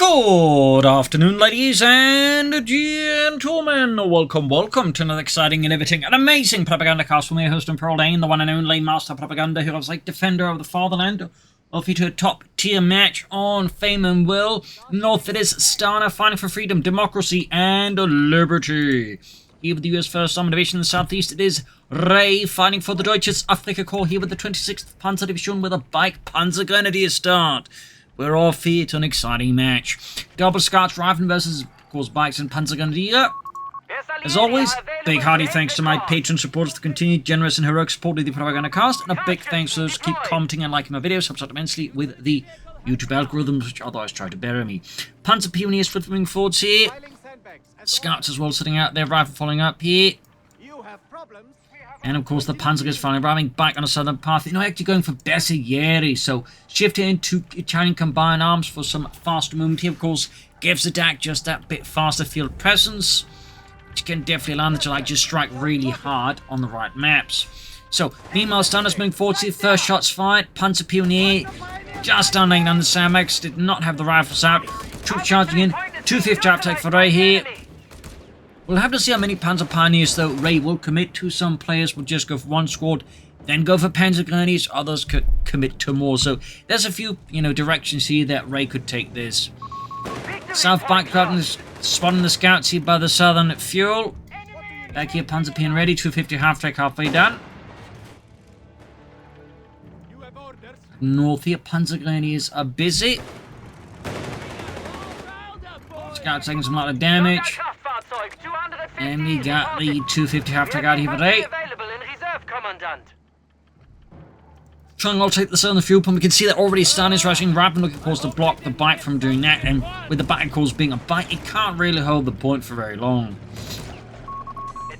Good afternoon, ladies and gentlemen. Welcome to another exciting, innovating, and amazing Propagandacast from your host and Pearl Dane, the one and only Master Propaganda, who is like defender of the fatherland. Off you to a top-tier match on Faymonville. North it is Stana fighting for freedom, democracy, and liberty. Here with the US 1st Armoured Division in the southeast, it is Ray fighting for the Deutsches Afrika Korps here with the 26th Panzer Division with a bike Panzer Grenadier start. We're off here to an exciting match. Double Scotch Rifle versus, of course, bikes and Panzer Grenadier. As always, big hearty thanks to my patron supporters for continued generous and heroic support of the Propagandacast, and a big thanks to those who keep commenting and liking my videos. Helps out immensely with the YouTube algorithms, which otherwise try to bury me. Panzer Pioneers flipping forwards here. Scouts as well sitting out there, rifle following up here. And of course the Panzer is finally arriving back on the southern path. You know, actually going for Bersaglieri, so shifting into Italian combined arms for some faster movement here. Of course, gives the DAK just that bit faster field presence, which can definitely allow them to just strike really hard on the right maps. So, meanwhile, Stana's moving forward to the first shots fired. Panzer Pioneer just unlaying on the Sandbags, did not have the rifles out. Troops charging in, 250 uptake for Ray here. We'll have to see how many Panzer Pioneers, though, Ray will commit to. Some players will just go for one squad, then go for Panzer Grenadiers. Others could commit to more. So there's a few, directions here that Ray could take this. South background is spotting the scouts here by the southern fuel. Back here, Panzer Pioneer ready. 250 half-track halfway down. North here, Panzer Grenadiers are busy. Scouts taking some lot of damage. And we got the 250 half-track out here for Ray. Trying to take the southern fuel pump. We can see that already Stana is rushing rapid, looking of course to block the bike from doing that. And with the bike, of course, being a bike, it can't really hold the point for very long.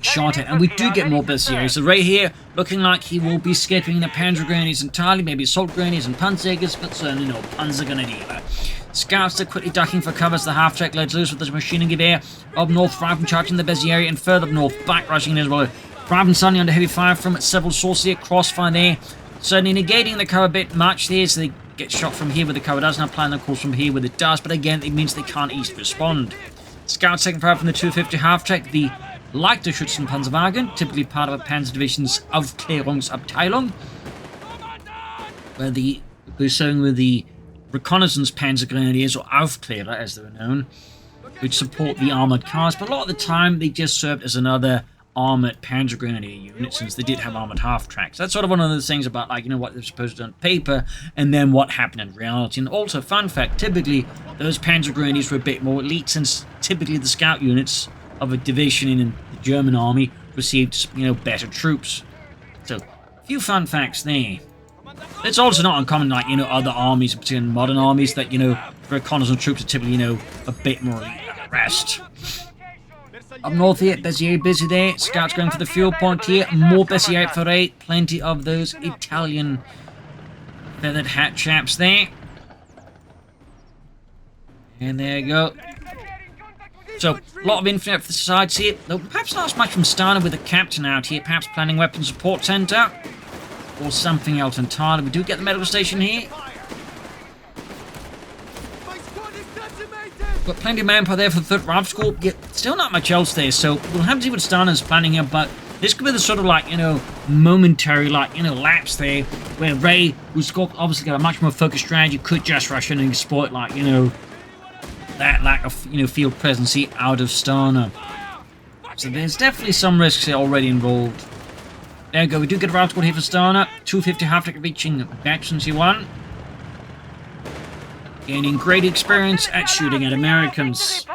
Shot it, and we do get more Bersaglieri. So Ray here looking like he will be skipping the Panzer Grenadiers entirely, maybe assault grenadiers and Panzerjägers, but certainly no Panzer Grenadier. Scouts are quickly ducking for cover as the half-track lets loose with the machine gun gewehr. Up north, Rifle charging the Bersaglieri, and further up north, back rushing as well. Rifle suddenly under heavy fire from several sources here, crossfire there. Certainly negating the cover a bit much there, so they get shot from here where the cover doesn't apply, and of course from here where it does, but again, it means they can't easily respond. Scouts taking fire from the 250 half-track, the leichte Schützenpanzerwagen, typically part of a Panzer Division's Aufklärungsabteilung, where we're showing with the Reconnaissance Panzer Grenadiers, or Aufklärer as they're known, which support the armoured cars, but a lot of the time they just served as another armoured Panzer Grenadier unit, since they did have armoured half-tracks. That's sort of one of those things about, what they're supposed to do on paper, and then what happened in reality. And also, fun fact, typically, those Panzer Grenadiers were a bit more elite, since typically the scout units of a division in the German army received, better troops. So, a few fun facts there. It's also not uncommon, other armies, particularly modern armies, that, reconnaissance troops are typically, a bit more elite than the rest. Up north here, Bersaglieri busy there. Scouts going for the fuel point here. More Bersaglieri for Ray. Plenty of those Italian feathered hat chaps there. And there you go. So, a lot of infantry for the sides here. Though perhaps not as much from Stana with the captain out here. Perhaps planning weapon support centre. Or something else entirely. We do get the medical station here. Got plenty of manpower there for the 3rd Rifle School, yet still not much else there, so we'll have to see what Stana's planning here, but this could be the sort of momentary, lapse there, where Ray, who's obviously got a much more focused strategy, could just rush in and exploit, that lack of, field presence here out of Stana. So there's definitely some risks here already involved. There we go, we do get a Rifle School here for Stana, 250 half-track reaching Jackson C1. Gaining great experience at shooting at Americans.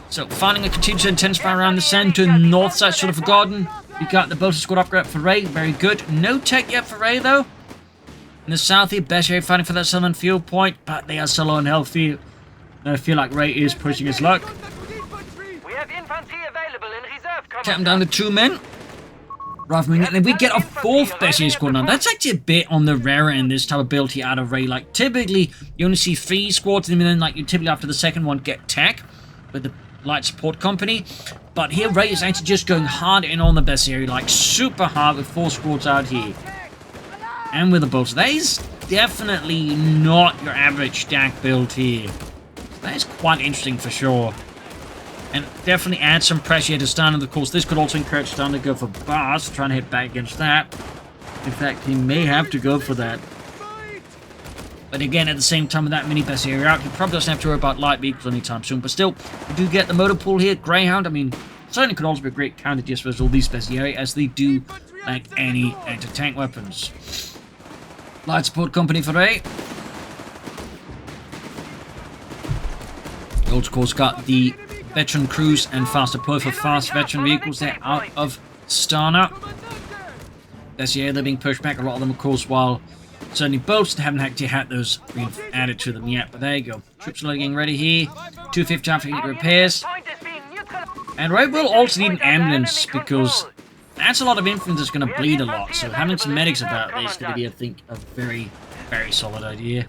So, finding a continued to intensify around the center, north side sort of forgotten. We got the Bolter Squad upgrade for Ray, very good. No tech yet for Ray though. In the south here, Bersaglieri fighting for that southern fuel point, but they are so low and healthy. I feel like Ray is pushing his luck. We have infantry available in reserve. Tap him down to 2 men. Rifleman, and then we get a 4th Bersaglieri squad now. That's actually a bit on the rarer end, this type of ability out of Ray. Typically, you only see 3 squads, and then, you typically after the second one get tech with the light support company. But here, Ray is actually just going hard in on the Bersaglieri, super hard with 4 squads out here. And with the bolts. That is definitely not your average DAK build here. That is quite interesting for sure. And definitely add some pressure to Stana. Of course, this could also encourage Stana to go for bars, trying to hit back against that. In fact, he may have to go for that. But again, at the same time, with that mini base area out, he probably doesn't have to worry about light vehicles anytime soon. But still, we do get the motor pool here. Greyhound, I mean, certainly could also be a great counter just for all these base area, as they do like any anti-tank weapons. Light support company for A. You also, of course, got the veteran crews and faster pull for fast veteran vehicles there out of Stana. That's yeah, they're being pushed back, a lot of them, of course, while certainly boats haven't actually had those being added to them yet. But there you go. Troops are getting ready here. 250 after repairs. And Ray will also need an ambulance because that's a lot of infantry that's going to bleed a lot. So having some medics about there is going to be, I think, a very, very solid idea.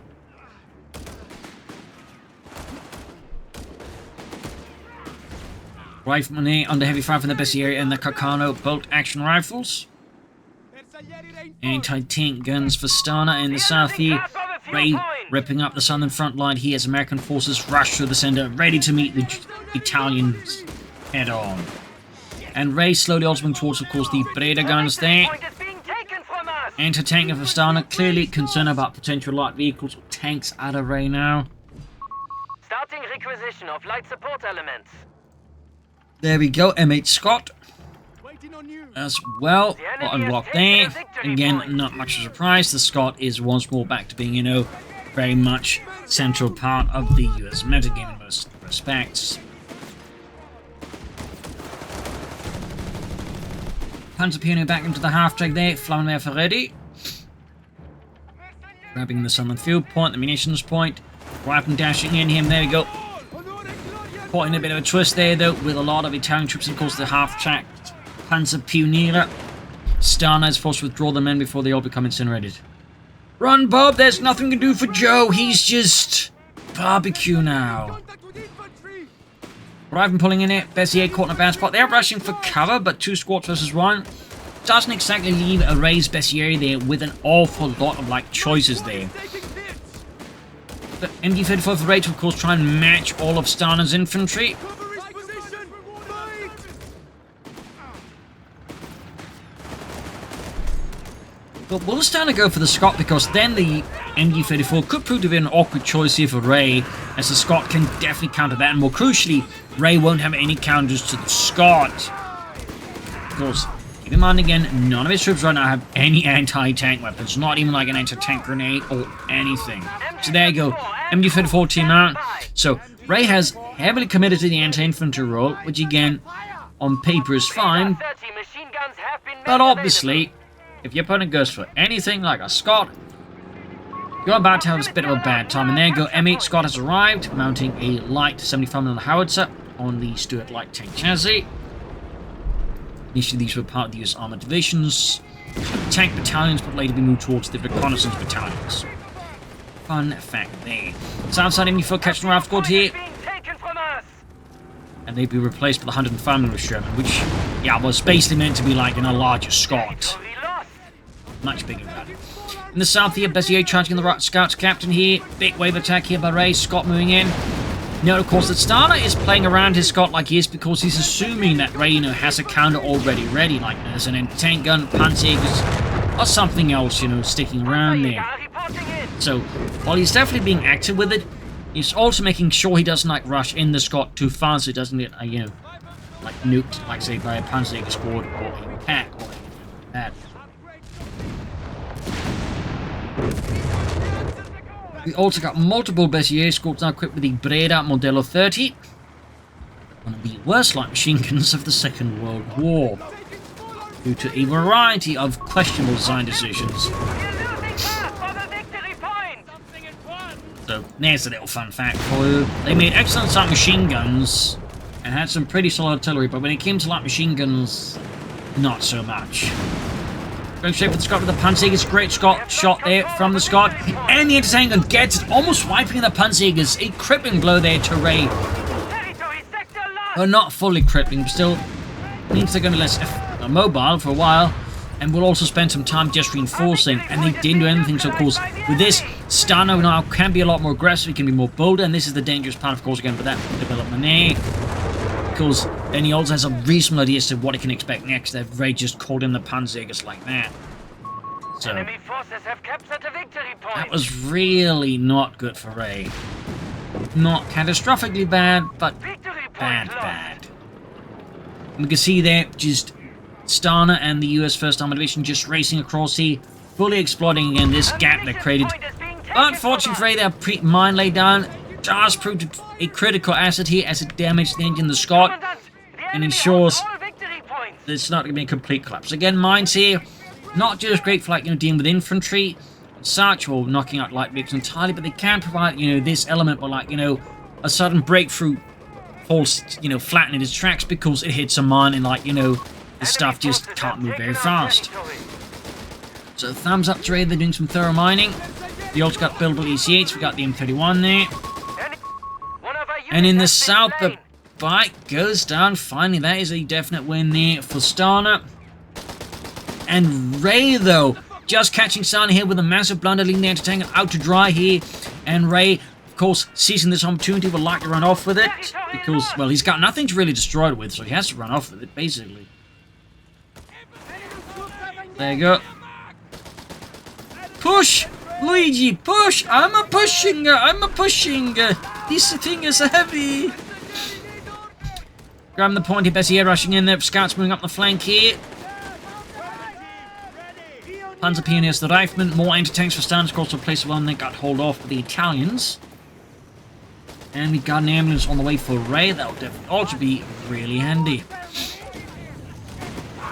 Riflemen under heavy fire from the best area and the Kakano bolt action rifles. Anti-tank guns for Stana in the south here. Ray ripping up the southern front line here as American forces rush through the center, ready to meet the Italians head on. And Ray slowly also moving towards, of course, the Breda guns there. Anti-tank for Stana, clearly concerned about potential light vehicles or tanks out of Ray now. Starting requisition of light support elements. There we go, M8 Scott. As well, got unlocked there. Again, not much of a surprise. The Scott is once more back to being, you know, very much central part of the US metagame in most respects. Panzer Pioneer back into the half-track there. Flammenwerfer ready. Grabbing the southern field point, the munitions point. Weapon dashing in him. There we go. Caught in a bit of a twist there, though, with a lot of Italian troops. Of course, the half-track Panzer Pioneer. Stana is forced to withdraw the men before they all become incinerated. Run, Bob! There's nothing to do for Joe. He's just barbecue now. Arriving pulling in it. Bessier caught in a bad spot. They're rushing for cover, but 2 squads versus 1 doesn't exactly leave a raised Bessier there with an awful lot of like choices there. The MD-34 for Ray to, of course, try and match all of Stana's infantry. But will Stana go for the Scott, because then the MD-34 could prove to be an awkward choice here for Ray, as the Scott can definitely counter that, and more crucially, Ray won't have any counters to the Scott. Of course, keep in mind again, none of his troops right now have any anti-tank weapons, not even like an anti-tank grenade or anything. So there you go, MD-34 team out. So Ray has heavily committed to the anti-infantry role, which again, on paper is fine, but obviously, if your opponent goes for anything like a Scott, you're about to have a bit of a bad time. And there you go, M8 Scott has arrived, mounting a light 75mm howitzer on the Stuart light tank chassis. Initially, these were part of the US Armoured divisions, tank battalions, but later be moved towards the reconnaissance battalions. Fun fact there. Southside MD4 catching Ralph squad here. And they'd be replaced by the 105mm Sherman, which, yeah, was basically meant to be like in a larger Scott. Much bigger than that. In the south here, Bessier charging the right Scouts captain here. Big wave attack here by Ray. Scott moving in. Note, of course, that Stana is playing around his Scott like he is because he's assuming that Ray, you know, has a counter already ready, like there's an anti-tank gun, Panzerjägers, or something else, you know, sticking around there. So, while he's definitely being active with it, he's also making sure he doesn't, like, rush in the Scott too fast so he doesn't get, you know, like, nuked, like, say, by a Panzerjäger squad or a pack or anything like that. We also got multiple Bessier squads now equipped with the Breda Modello 30. One of the worst light machine guns of the Second World War, due to a variety of questionable design decisions. So there's a little fun fact for you. They made excellent light machine guns and had some pretty solid artillery, but when it came to light machine guns, not so much. Going straight for the Scott with the Panzerjägers. Great Scott shot there from the Scott. And the anti-tank gun gets it, almost wiping the Panzerjägers. A crippling blow there to Ray. Well, not fully crippling, but still means they're going to be less mobile for a while. and will also spend some time just reinforcing, and they didn't do anything. So of course with this, Stana now can be a lot more aggressive, he can be more bolder, and this is the dangerous part of course again for that development there, because then he also has a reasonable idea as to what he can expect next. They've Ray just called in the Panzergers like that. So Enemy forces have captured a victory point. that was really not good for Ray. Not catastrophically bad, but Victory point bad, lost. bad. And we can see there just Stana and the US 1st Armored Division just racing across here, fully exploiting again this gap they created. Point is being taken But fortunately for Ray, their mine laid down just proved a critical asset here as it damaged the engine of the Scott Commandant, the and enemy ensures holds all victory points. it's not going to be a complete collapse. Again, mines here, not just great for like, dealing with infantry and such, or knocking out light vehicles entirely, but they can provide, this element by like, a sudden breakthrough falls, flatten in its tracks because it hits a mine and like, the stuff just can't move very fast. So thumbs up to Ray, they're doing some thorough mining. We also got buildable EC8s, we got the M31 there. And in the south, the bike goes down. Finally, that is a definite win there for Stana. And Ray, though, just catching Stana here with a massive blunder, leaving the anti-tank out to dry here. And Ray, of course, seizing this opportunity, would like to run off with it. Because, well, he's got nothing to really destroy it with, so he has to run off with it, basically. There you go. Push! Luigi, push! I'm a pushing! This thing is heavy! Grabbing the point here, Bessier rushing in there. Scouts moving up the flank here. Panzer Pioneers, the Riflemen. More anti-tanks for Stana, of course, to place one that got hauled off with the Italians. And we got an ambulance on the way for Ray. That will definitely also be really handy.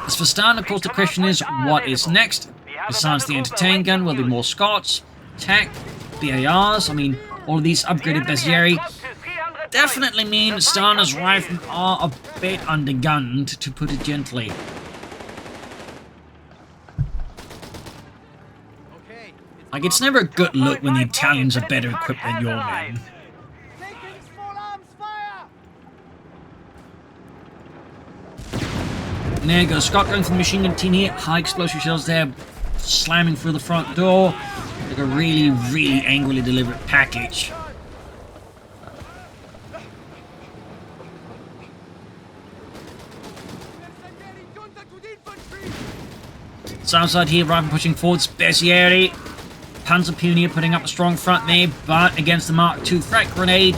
As for Stana, of course, the question is, what is next? Besides the anti-tank gun, will there be more Scots, TAK, BARs? I mean, all of these upgraded Bessieri definitely mean Stana's rifles are a bit undergunned, to put it gently. Like, it's never a good look when the Italians are better equipped than your men. And there you go, Scott going for the machine gun team here. High explosive shells there, slamming through the front door. Like a really, really angrily delivered package. Southside here, Rifle pushing forwards. Bessieri. Panzer Pioneer putting up a strong front there, but against the Mark II frag grenade,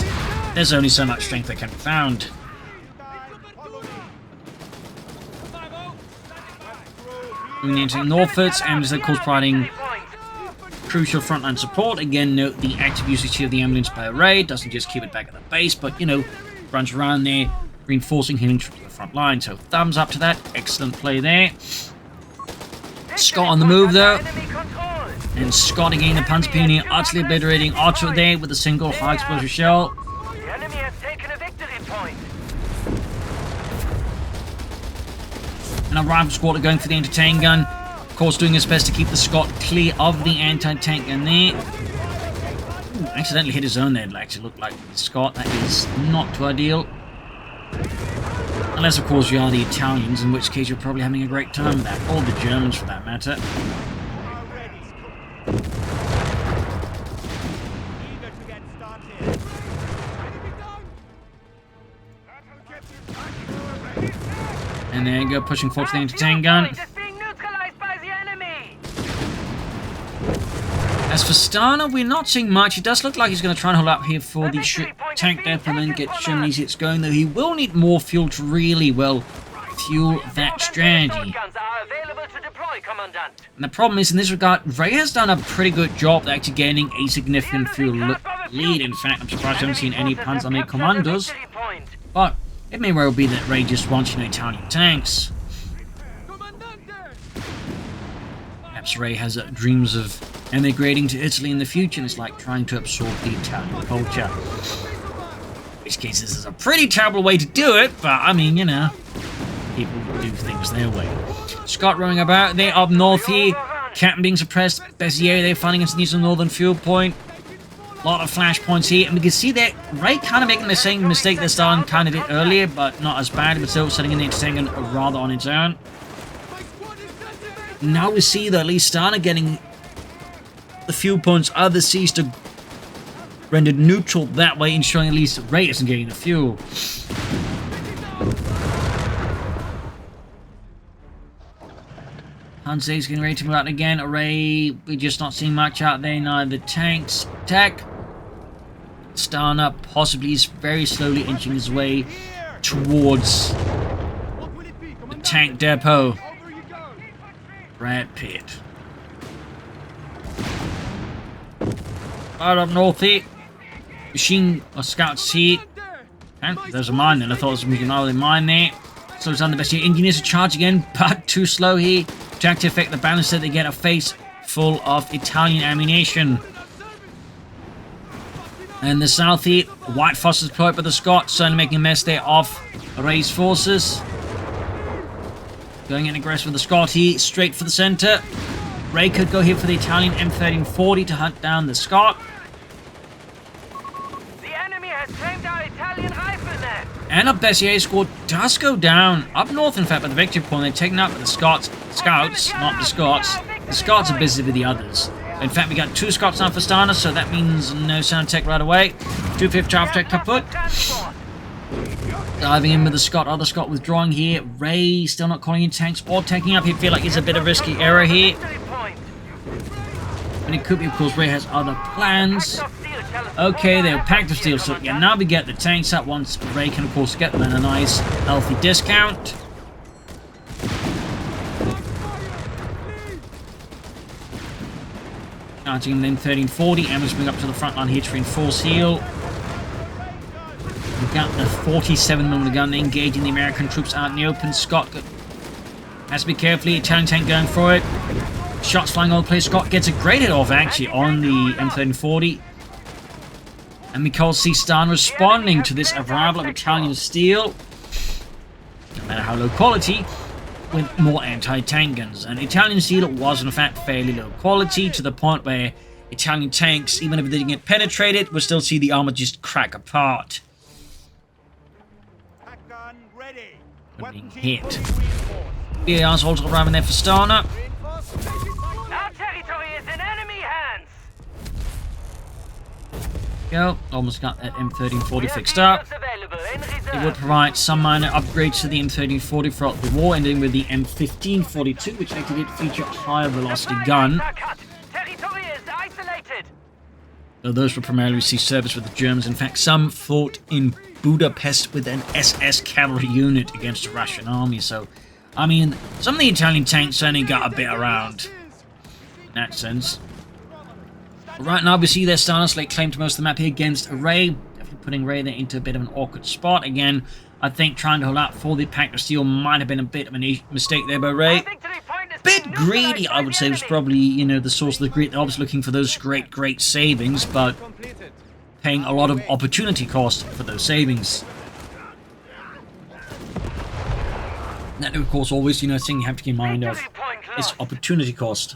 there's only so much strength that can be found. Moving into northwards, and is of course providing crucial frontline support. Again, note the active usage here of the ambulance by Ray. Doesn't just keep it back at the base, but, runs around there, reinforcing him to the front line. So thumbs up to that. Excellent play there. Scott on the move, though. And Scott again, the Panzer Pioneer, utterly obliterating Otto there with a single high explosive shell. The enemy has taken a victory point. And a rifle squad are going for the anti-tank gun. Of course, doing his best to keep the Scott clear of the anti-tank gun there. Ooh, accidentally hit his own there. It actually looked like Scott. That is not too ideal. Unless, of course, you are the Italians, in which case you're probably having a great time with that. Or the Germans, for that matter. And there you go, pushing forward to the anti-tank gun. As for Stana, we're not seeing much. It does look like he's going to try and hold up here for the tank depot and then get Germany's hits going, though he will need more fuel to really, well, fuel that strategy. And the problem is, in this regard, Ray has done a pretty good job at actually gaining a significant fuel lead. In fact, I'm surprised I haven't seen any Panzer commandos. But it may well be that Ray just wants, Italian tanks. Perhaps Ray has dreams of emigrating to Italy in the future, and it's like trying to absorb the Italian culture. In which case, this is a pretty terrible way to do it, but I mean, people do things their way. Scott rowing about there up north here. Captain being suppressed. Bessier there fighting against the northern fuel point. A lot of flashpoints here, and we can see that Ray kind of making the same mistake that Stalin kind of did earlier, but not as bad, but still setting in the anti-tank gun rather on its own. Now we see that at least Stana getting the fuel points of the seas to rendered neutral that way, ensuring at least Ray isn't getting the fuel. Hanse's getting ready to move out again. Ray, we're just not seeing much out there. Neither tanks. Tech. Stana possibly is very slowly inching his way towards the tank depot. Red Pit. Right up north here. Machine or scouts here. And there's a mine then. I thought it was another mine there. Slows down the best here. Engineers to charge again, but too slow here. To affect the balance that they get a face full of Italian ammunition. And the south here, White Foster's deployed by the Scots, certainly making a mess there of Ray's forces. Going in aggressive with the Scot here, straight for the center. Ray could go here for the Italian M1340 to hunt down the Scot. The enemy has claimed our Italian riflemen. And up Bessier's squad does go down. Up north, in fact, by the victory point, they're taken out by the Scouts, not the Scots. The Scots are busy with the others. In fact, we got 2 Scots now for Stana, so that means no sound tech right away. 2/5 chaff tech kaput. Diving in with the Scot, other Scot withdrawing here. Ray still not calling in tanks or taking up. He feel like it's a bit of risky error here. And it could be, of course, Ray has other plans. Okay, they're packed of steel, so yeah, now we get the tanks up once Ray can, of course, get them in a nice, healthy discount. Starting then 1340, Emma's bring up to the front line here to reinforce heel. We've got the 47mm gun engaging the American troops out in the open. Scott has to be carefully. Italian tank going for it. Shots flying all the place. Scott gets a great hit off actually on the M1340. And we can see Stana responding to this arrival of Italian steel, no matter how low quality, with more anti-tank guns. And Italian steel was in fact fairly low quality, to the point where Italian tanks, even if they didn't get penetrated, would still see the armor just crack apart when being hit. BAR's also arriving there for Stana. Our territory is in enemy hands. Go, almost got that M1340 fixed up. It would provide some minor upgrades to the M1340 throughout the war, ending with the M1542, which actually did feature a higher velocity gun. Territory is isolated. Though those will primarily receive service with the Germans. In fact, some fought in Budapest with an SS cavalry unit against the Russian army. So, I mean, some of the Italian tanks certainly got a bit around in that sense. But right now, we see their Stana slate claim to most of the map here against Ray. Definitely putting Ray there into a bit of an awkward spot. Again, I think trying to hold out for the pack of steel might have been a bit of a mistake there by Ray. Bit greedy, I would say, was probably, you know, the source of the greed. They're obviously looking for those great savings, but paying a lot of opportunity cost for those savings. That, of course, always, you know, thing you have to keep in mind of is opportunity cost.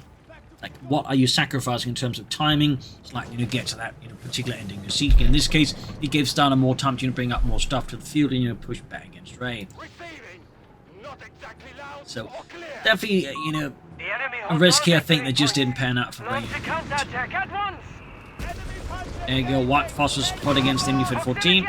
Like, what are you sacrificing in terms of timing? It's likely to get to that, you know, particular ending of siege. In this case, it gives Stana more time to, you know, bring up more stuff to the field and, you know, push back against Ray. So, definitely, you know, a risk here. I think they just didn't pan out for Ray. There you go, White Foster's plot against the M1314.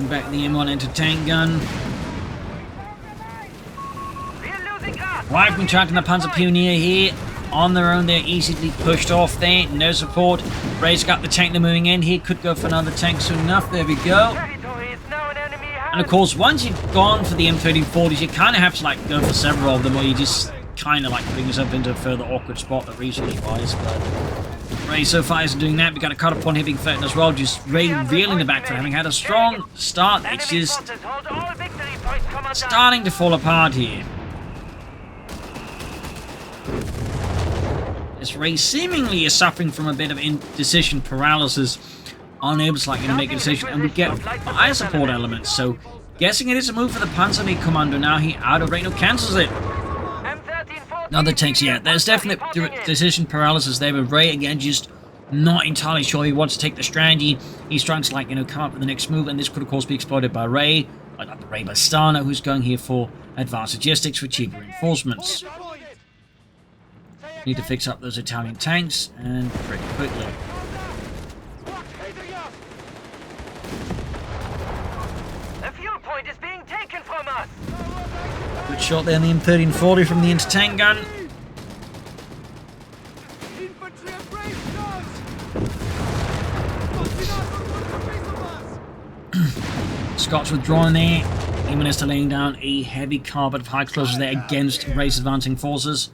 Back the M1 anti-tank gun. Rifleman tracking the Panzer Pioneer here. On their own, they're easily pushed off there. No support. Ray's got the tank they're moving in here. Could go for another tank soon enough. There we go. And of course, once you've gone for the M1340s, you kind of have to like go for several of them, or you just kind of like putting yourself into a further awkward spot, the research-wise. But Ray so far isn't doing that. We got a cut upon hitting 13 as well. Just Ray reeling the back for having had a strong start. It's just starting to fall apart here. As Ray seemingly is suffering from a bit of indecision paralysis, unable to like make a decision, and we get fire support elements. So, guessing it is a move for the Panzer Commando now. He out of range, cancels it. Another tanks, yeah. There's definite decision paralysis there, with Ray again just Not entirely sure he wants to take the strategy. He's trying to, like, you know, come up with the next move, and this could, of course, be exploited by Ray. Not by Ray, by Stana, who's going here for advanced logistics for cheaper reinforcements. Need to fix up those Italian tanks, and pretty quickly. The fuel point is being taken from us. Good shot there in the M1340 from the anti-tank gun. Infantry have raised guns! Scots withdrawing there. Minister laying down a heavy carpet of high explosives there against Ray's advancing forces.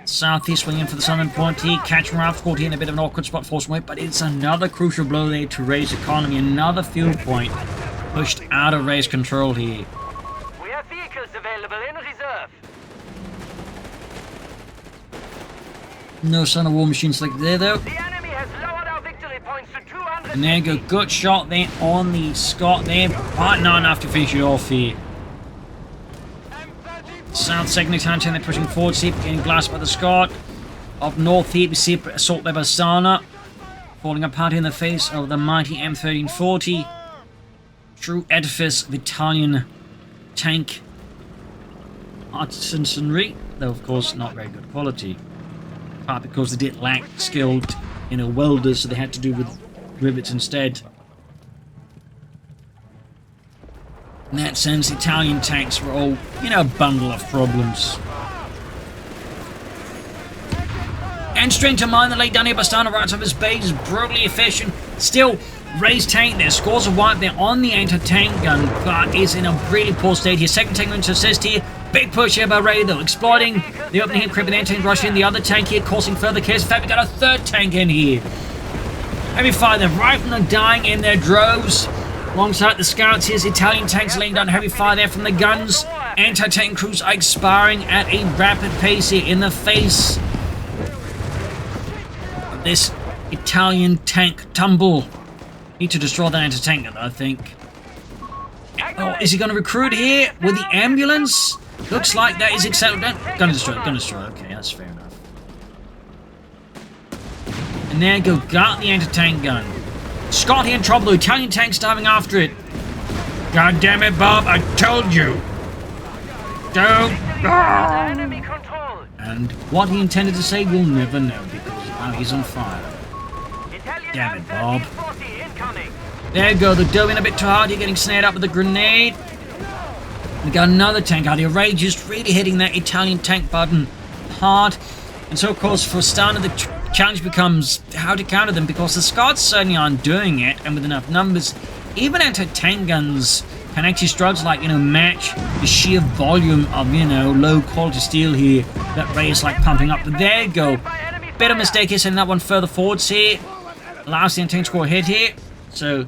Southeast swinging for the southern point here, catching Ralph caught here in a bit of an awkward spot forcing away, but it's another crucial blow there to Ray's economy, another fuel point pushed out of Ray's control here. We have vehicles available in reserve. No sign of war machines like there though. The enemy has lowered our victory points to 200. And there you go, good shot there on the Scot there, but not enough to finish it off here. South second Italian they're pushing forward, see getting blasted by the Scot. Up north here we see assault there by Stana, falling apart in the face of the mighty M1340. True edifice of Italian tank artisanry, though of course not very good quality. Part because they did lack skilled, you know, welders, so they had to do with rivets instead. In that sense, Italian tanks were all, you know, a bundle of problems. Entering to mine the late down here, Bastana right off his base is brutally efficient. Still, Ray's tank there scores a wipe there on the anti-tank gun, but is in a really poor state here. Second tank to assist here. Big push here by Ray though, exploiting the opening here, creeping the tank rush in. The other tank here causing further chaos. In fact, we got a third tank in here. Heavy fire there, right from the dying in their droves. Alongside the scouts, here's Italian tanks laying down heavy fire there from the guns. Anti-tank crews are expiring at a rapid pace here in the face of this Italian tank tumble. Need to destroy that anti-tank gun, I think. Oh, is he going to recruit here with the ambulance? Looks like that is accepted. Gonna destroy. Okay, that's fair enough. And there you go, got the anti-tank gun. Scott here in trouble, the Italian tank's diving after it. God damn it, Bob, I told you. Don't. Enemy control. And what he intended to say, we'll never know, because now he's on fire. Italian Damn it, Bob. M1340 incoming. There you go, they're doving a bit too hard, you're getting snared up with a grenade. We got another tank out here, Ray just really hitting that Italian tank button hard. And so, of course, for Stana, the challenge becomes how to counter them, because the Scots certainly aren't doing it, and with enough numbers, even anti-tank guns can actually struggle to, like, you know, match the sheer volume of, you know, low-quality steel here that Ray is, like, pumping up. But there you go. Bit of mistake here, sending that one further forwards here. Allows the anti-tank score a hit here. So,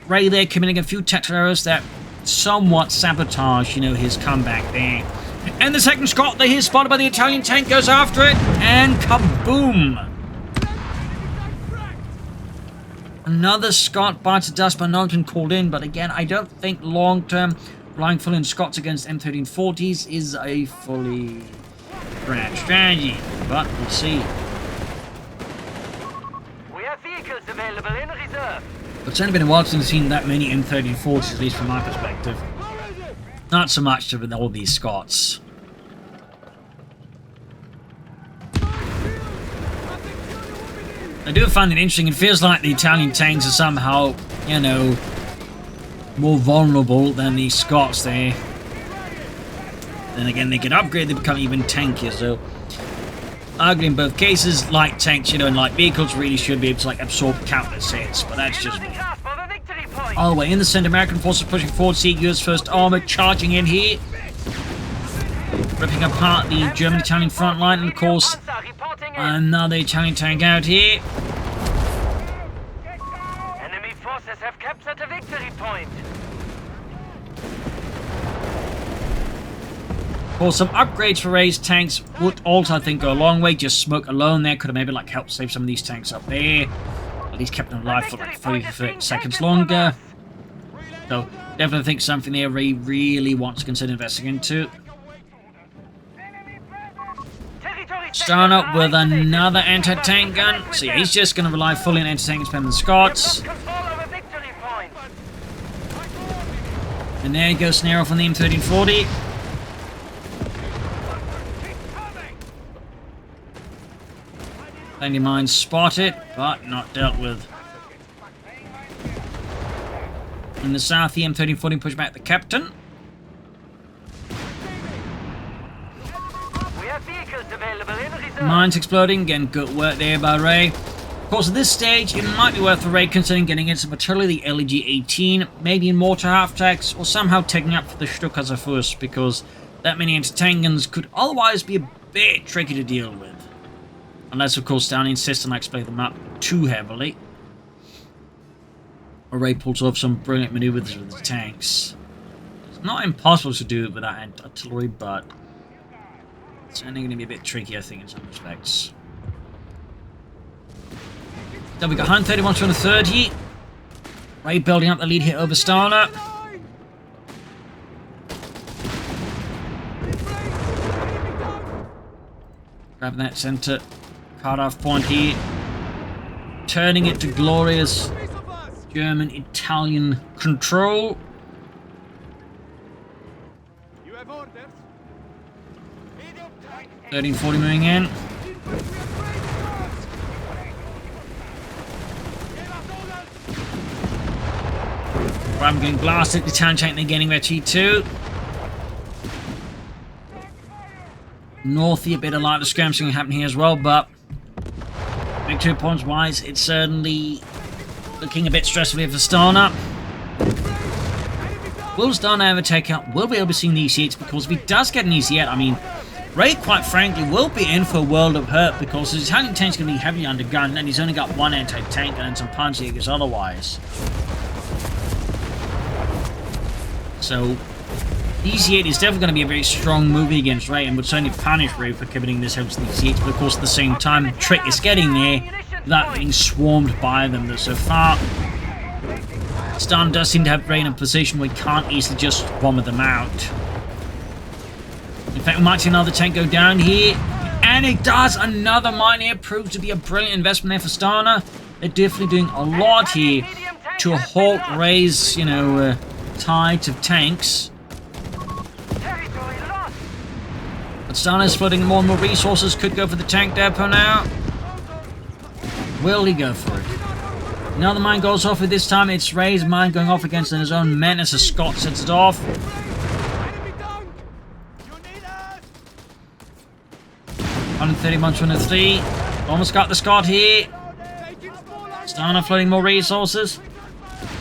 Ray there committing a few tactical errors that somewhat sabotage, you know, his comeback there. And the second Scot there, he's spotted by the Italian tank, goes after it, and kaboom! Another Scot bites the dust, but not been called in. But again, I don't think long-term relying fully on Scots against M1340s is a fully grand strategy. But we'll see. We have vehicles available in reserve. It's only been a while since I've seen that many M1340s, at least from my perspective. Not so much with all these Scots. I do find it interesting. It feels like the Italian tanks are somehow, you know, more vulnerable than the Scots there. Then again, they get upgraded, they become even tankier, so arguably in both cases, light tanks, you know, and light vehicles really should be able to, like, absorb countless hits, but that's just me. All the way in the center, American forces pushing forward, see US 1st Armoured charging in here, ripping apart the German-Italian front line, and of course, another Italian tank out here. Enemy forces have captured a victory point. Of course, some upgrades for Ray's tanks would also, I think, go a long way. Just smoke alone there could have maybe, like, helped save some of these tanks up there. At least kept them alive for like 30 seconds longer. So, definitely think something there Ray really wants to consider investing into. Territory Stana with another anti-tank gun. So yeah, he's just going to rely fully on anti-tank and spam the Scots. Control over victory point. And there goes Snare off on the M1340. Landing mines spotted, but not dealt with. In the south, the M1340 pushed back the captain. We have vehicles available in reserve. Mines exploding. Again, good work there by Ray. Of course, at this stage, it might be worth the Ray considering getting in some artillery, the LEG-18, maybe in mortar half-tracks, or somehow taking up for the Stukazer first, because that many anti-tank guns could otherwise be a bit tricky to deal with. Unless, of course, Stana insists on exploiting them up too heavily. Or Ray pulls off some brilliant maneuvers with the tanks. It's not impossible to do it without artillery, but it's only going to be a bit tricky, I think, in some respects. Then we got 131 to 130. Ray building up the lead here over Stana. Grabbing that center cut-off point here. Turning it to glorious German-Italian control. You have orders. 1340 moving in. I'm getting blasted. The town tank they're getting their T2. Northy, a bit of lighter skirmishing happening here as well, but victory points wise, it's certainly looking a bit stressful here for Stana. Will Stana ever take out? Will we ever see an EC8? Because if he does get an EC8, I mean, Ray, quite frankly, will be in for a world of hurt because his Italian tank's going to be heavily undergunned and he's only got one anti-tank and some Panzerjägers otherwise. So, EC8 is definitely going to be a very strong movie against Ray and would certainly punish Ray for committing this help to the EC8, but of course at the same time, the trick is getting there without being swarmed by them. Though so far, Stana does seem to have Ray in a position where he can't easily just bomber them out. In fact, we might see another tank go down here, and it does. Another mine here proves to be a brilliant investment there for Stana. They're definitely doing a lot here to halt Ray's, tides of tanks. But Stana's flooding more and more resources. Could go for the tank depot now. Will he go for it? Another mine goes off, at this time it's Ray's mine going off against his own men as a Scot sets it off. 131 to 103. Almost got the Scot here. Stana flooding more resources.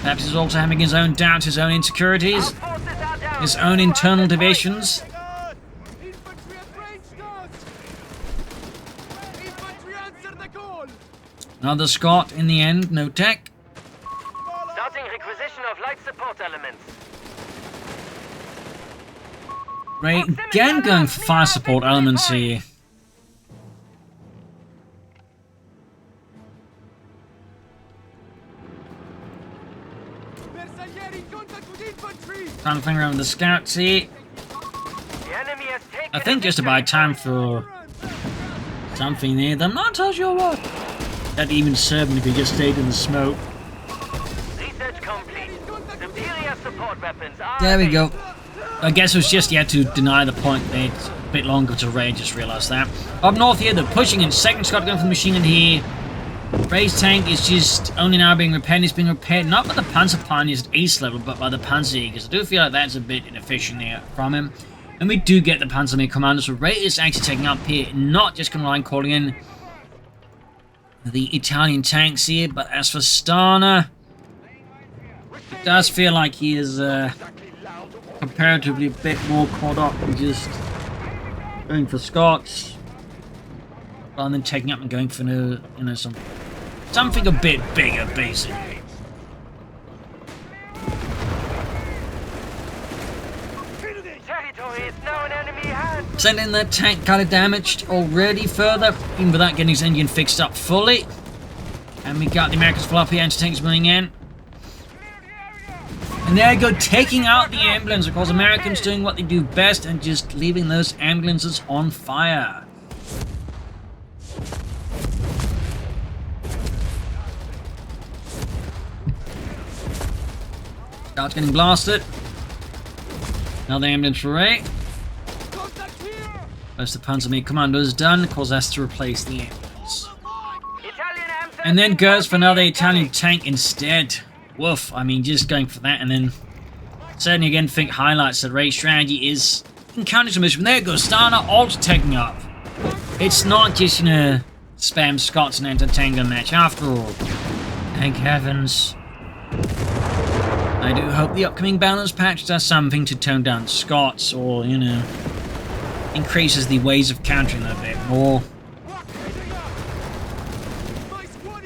Perhaps he's also having his own doubts, his own insecurities, his own internal divisions. Another Scot in the end, no tech. Starting requisition of light support elements. Ray again going for fire support elements here. Trying to finger around with the scouts here. The enemy has taken I think just about time for something there. I'm not so sure what. That'd even serve him if he just stayed in the smoke. Research complete. Superior support weapons are There we go. I guess it was just yet to deny the point there. It's a bit longer to Ray, just realised that. Up north here, they're pushing in. Second Scot going for the machine gun here. Ray's tank is just only now being repaired. It's being repaired not by the Panzer Pioneers at ace level, but by the Panzerjägers. I do feel like that's a bit inefficient there from him. And we do get the Panzerjäger commander, so Ray is actually taking up here, not just going to rely on calling in the Italian tanks here, but as for Stana, it does feel like he is comparatively a bit more caught up and just going for Scots rather than taking up and going for something a bit bigger, basically. Territory is now in enemy hands. Sending that tank kind of damaged already further, even without getting his engine fixed up fully. And we got the Americans floppy anti-tanks moving in. And there you go, taking out the ambulance. Of course, Americans doing what they do best and just leaving those ambulances on fire. Scout's getting blasted. Another ambulance array. Contact here! Most of the Panzer Commandos done. Of course, that's to replace the ambulance. Italian M13 And then goes for another Italian incoming. tank instead. Woof. I mean, just going for that, and then certainly again think highlights that raid strategy is encounter submission. There it goes. Stana also taking up. It's not just, you know, spam Scots and enter tango match after all. Thank heavens. I do hope the upcoming balance patch does something to tone down Scots, or, you know, increases the ways of countering them a bit more.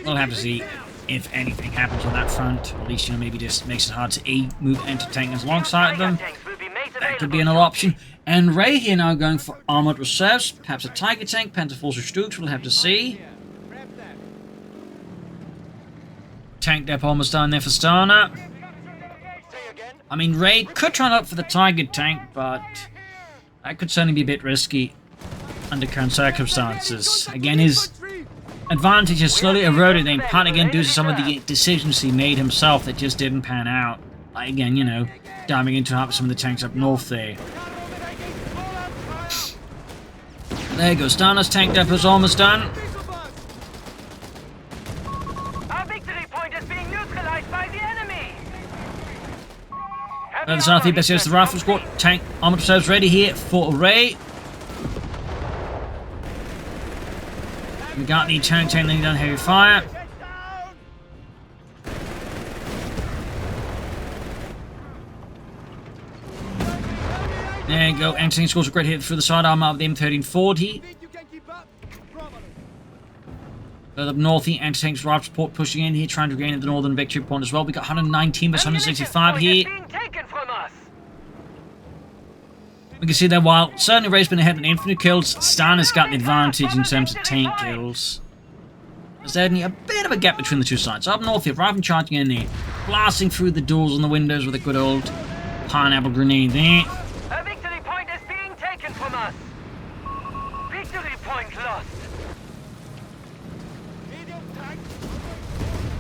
We'll have to see if anything happens on that front. Or at least, you know, maybe just makes it hard to move enter-tankers alongside them. Tanks will be made That could available be another shortly. option. And Ray here now going for armored reserves. Perhaps a Tiger tank, Panzerforce Stooks, we'll have to see. Tank depot almost done there for Stana. I mean, Ray could try and opt for the Tiger tank, but that could certainly be a bit risky under current circumstances. Again, his advantage has slowly eroded, in part again due to some of the decisions he made himself that just didn't pan out. Like, again, you know, diving into some of the tanks up north there. There goes Stana's tank depot's almost done. Our victory point is being neutralized by the enemy. The South East is the Rifle Squad. Tank armored reserves ready here for array. We got the tank laying down heavy fire. There you go. Anti-tank scores a great hit through the side armor of the M1340. Further up north, the anti-tanks right support pushing in here, trying to gain the northern victory point as well. We got 119 versus 165 here. We can see that while certainly Ray's been ahead in infantry kills, Stana's got the advantage in terms of tank kills. There's certainly a bit of a gap between the two sides. So up north here, Raven charging in there, blasting through the doors on the windows with a good old pineapple grenade there. A victory point is being taken from us. Victory point lost.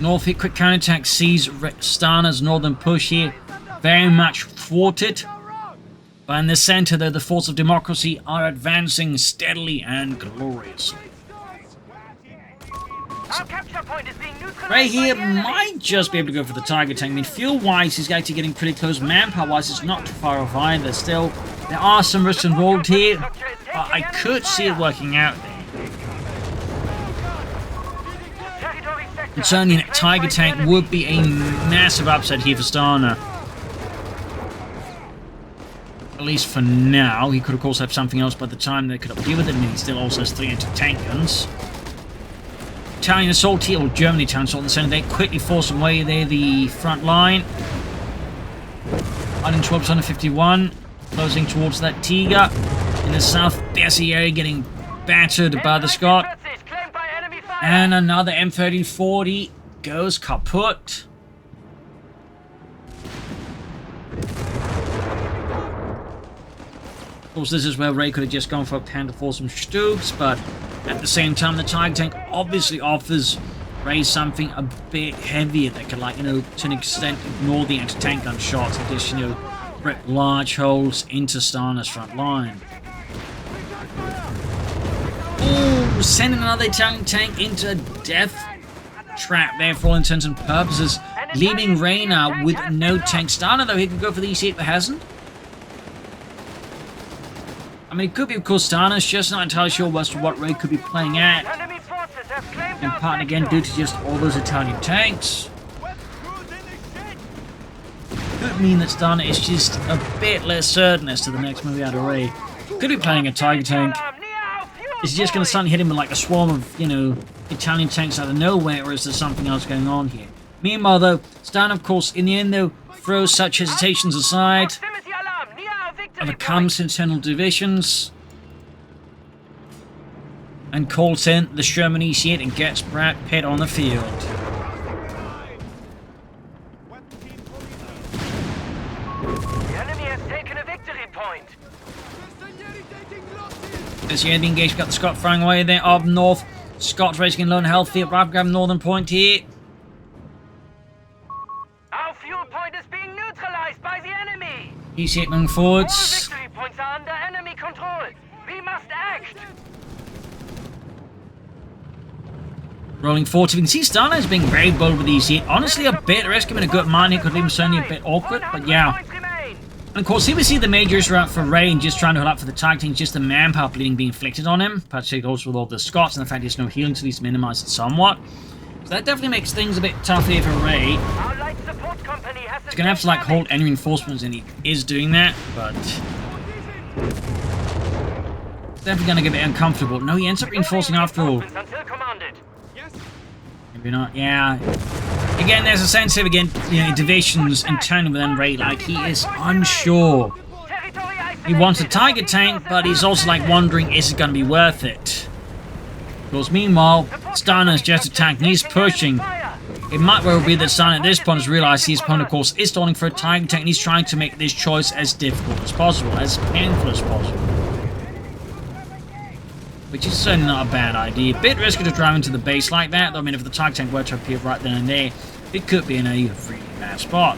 North here, quick counterattack sees Stana's northern push here very much thwarted. But in the center, though, the force of democracy are advancing steadily and gloriously. Our capture point is being neutralized. Ray here by the enemy. might just be able to go for the Tiger tank. I mean, fuel-wise, he's actually getting pretty close. Manpower-wise, it's not too far off either. Still, there are some risks involved here. But I could see it working out there. And certainly, a Tiger tank would be a massive upset here for Stana. At least for now. He could, of course, have something else by the time they could deal with it. And he still also has 3 anti-tank guns. Italian assault here, or German Italian assault in the center. They quickly force away there the front line. Running towards 151. Closing towards that Tiger. In the south, Bessie area getting battered by the Scot. And another M1340 goes kaput. Of course, this is where Ray could have just gone for a Panzerforce and Stooks, but at the same time, the Tiger tank obviously offers Ray something a bit heavier that can, like, you know, to an extent ignore the anti-tank gun shots and just, you know, rip large holes into Stana's front line. Ooh, sending another Italian tank into a death trap there for all intents and purposes, leaving Ray now with no tank. Stana, though, he can go for the EC8 but hasn't. I mean, it could be, of course, Stana's just not entirely sure as to what Ray could be playing at. In part, again, due to just all those Italian tanks. Could mean that Stana is just a bit less certain as to the next move out of Ray. Could be playing a Tiger tank. Is he just going to suddenly hit him with like a swarm of, you know, Italian tanks out of nowhere, or is there something else going on here? Meanwhile, though, Stana, of course, in the end, though, throws such hesitations aside, overcomes internal divisions, and calls in the Sherman EC8 and gets Brad Pitt on the field. The enemy has taken a victory point. As the enemy engaged, got the Scot firing away there up north. Scots racing in low and healthy at Brad grabbing northern point here. Our fuel point is being neutralized. DC8 moving All forwards. victory points are under enemy control. We must act. Rolling 40. We can see Stana is being very bold with DC8. Honestly, a bit risky, in a good mind. He could leave him certainly a bit awkward, but yeah. Points remain. And of course, here we see the majors route for Ray and just trying to hold up for the tag team, just the manpower bleeding being inflicted on him. Particularly also with all the Scots and the fact there's no healing, so at least minimize it somewhat. So that definitely makes things a bit tough here for Ray. Our light support company has He's gonna have to like hold any reinforcements, and he is doing that, but definitely gonna get a bit uncomfortable. No, he ends up reinforcing after all. Until commanded. Yes. Maybe not. Yeah. Again, there's a sense of divisions internally within Ray. Like he is unsure. Territory He wants a isolated. Tiger tank, but he's also like wondering, is it gonna be worth it? Of course, meanwhile, Stana's just attacked and he's pushing. It might well be that Stana at this point has realized his opponent, of course, is stalling for a Tiger tank and he's trying to make this choice as difficult as possible, as painful as possible. Which is certainly not a bad idea. A bit risky to drive into the base like that, though I mean if the Tiger tank were to appear right then and there, it could be in a really bad spot.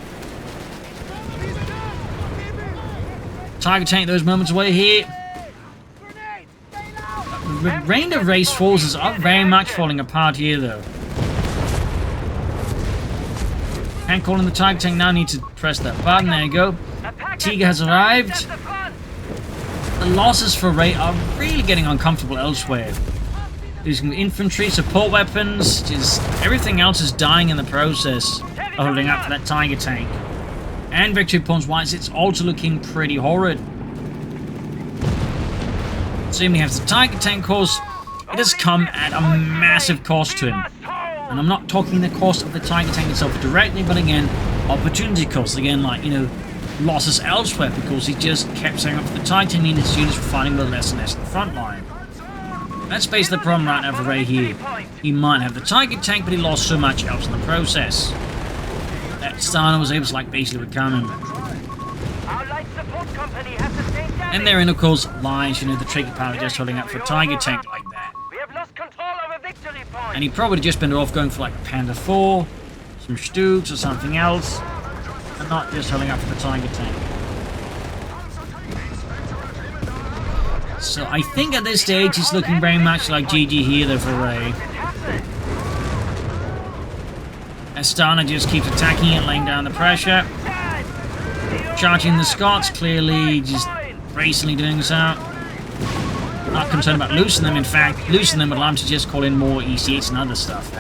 Tiger tank those moments away here. The rain of race forces are very much falling apart here though. Can't call in the Tiger tank now, need to press that button, there you go. Tiger has arrived. The losses for Ray are really getting uncomfortable elsewhere. Using infantry, support weapons, just everything else is dying in the process of holding up for that Tiger tank. And victory points wise, it's also looking pretty horrid. Soon we have the Tiger tank course. It has come at a massive cost to him. And I'm not talking the cost of the Tiger tank itself directly, but again, opportunity cost. Again, like, losses elsewhere because he just kept saying up for the Tiger tank and his units were fighting with less and less in the front line. That's basically the problem right now for Ray here. He might have the Tiger tank, but he lost so much else in the process. That Stana was able to, basically become him. Our light support company has sustained damage. And therein, of course, lies, the tricky power just holding up for a Tiger tank like that. We have lost control of a victory point. And he probably just been off going for a Panda 4, some Stooks or something else, and not just holding up for the Tiger tank. So I think at this stage it's looking very much like GG here though for Ray. As Stana just keeps attacking it, laying down the pressure. Charging the Scots, clearly just recently doing so. Not concerned about losing them, in fact, losing them would allow him to just call in more EC8s and other stuff.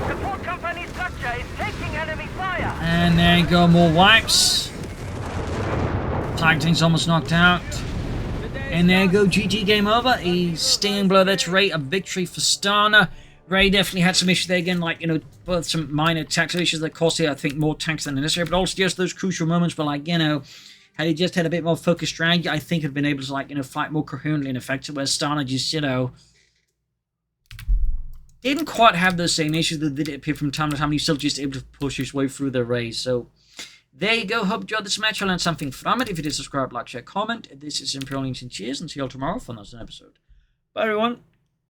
Support company structure is taking enemy fire. And there you go, more wipes. Tiger tank's almost knocked out. And there you go, GG, game over. A stinging blow there to Ray, a victory for Stana. Ray definitely had some issues there again, both some minor tactical issues that cost you, I think, more tanks than necessary, but also just those crucial moments where, had he just had a bit more focused strategy, I think he'd been able to, fight more coherently and effectively, where Stana just, didn't quite have those same issues that did appear from time to time. He's still just able to push his way through the race. So, there you go. Hope you enjoyed this match. I learned something from it. If you did, subscribe, like, share, comment. This is Simply Only, cheers, and see you all tomorrow for another episode. Bye, everyone.